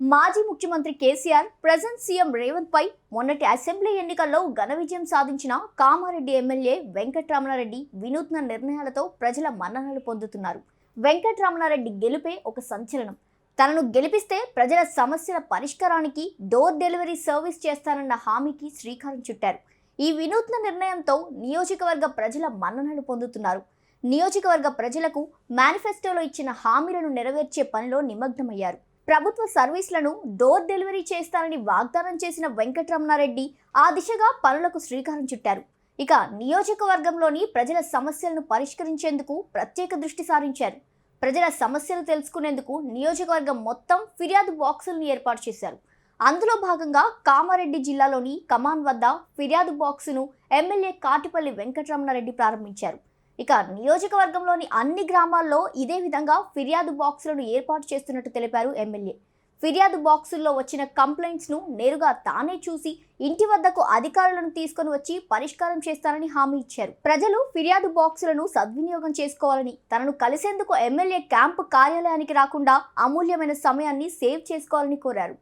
మాజీ ముఖ్యమంత్రి KCR, present CM Revanth పై మొన్నటి అసెంబ్లీ ఎన్నికల్లో ఘన విజయం సాధించిన కామారెడ్డి ఎమ్మెల్యే వెంకట్రమణారెడ్డి వినూత్న నిర్ణయాలతో ప్రజల మన్ననలు పొందుతున్నారు. వెంకట్రమణారెడ్డి గెలుపే ఒక సంచలనం. తనను గెలిపిస్తే ప్రజల సమస్యల పరిష్కారానికి డోర్ డెలివరీ సర్వీస్ చేస్తానన్న హామీకి శ్రీకారం చుట్టారు. ఈ వినూత్న నిర్ణయంతో నియోజకవర్గ ప్రజల మన్ననలు పొందుతున్నారు. నియోజకవర్గ ప్రజలకు మేనిఫెస్టోలో ఇచ్చిన హామీలను నెరవేర్చే పనిలో నిమగ్నమయ్యారు. ప్రభుత్వ సర్వీసులను డోర్ డెలివరీ చేస్తానని వాగ్దానం చేసిన వెంకట్రమణారెడ్డి ఆ దిశగా పనులకు శ్రీకారం చుట్టారు. ఇక నియోజకవర్గంలోని ప్రజల సమస్యలను పరిష్కరించేందుకు ప్రత్యేక దృష్టి సారించారు. ప్రజల సమస్యలు తెలుసుకునేందుకు నియోజకవర్గం మొత్తం ఫిర్యాదు బాక్సులను ఏర్పాటు చేశారు. అందులో భాగంగా కామారెడ్డి జిల్లాలోని కమాన్ వద్ద ఫిర్యాదు బాక్సును ఎమ్మెల్యే కాటిపల్లి వెంకట్రమణారెడ్డి ప్రారంభించారు. ఇక నియోజకవర్గంలోని అన్ని గ్రామాల్లో ఇదే విధంగా ఫిర్యాదు బాక్సులను ఏర్పాటు చేస్తున్నట్టు తెలిపారు ఎమ్మెల్యే. ఫిర్యాదు బాక్సుల్లో వచ్చిన కంప్లైంట్స్ను నేరుగా తానే చూసి ఇంటి వద్దకు అధికారులను తీసుకుని వచ్చి పరిష్కారం చేస్తానని హామీ ఇచ్చారు. ప్రజలు ఫిర్యాదు బాక్సులను సద్వినియోగం చేసుకోవాలని, తనను కలిసేందుకు ఎమ్మెల్యే క్యాంపు కార్యాలయానికి రాకుండా అమూల్యమైన సమయాన్ని సేవ్ చేసుకోవాలని కోరారు.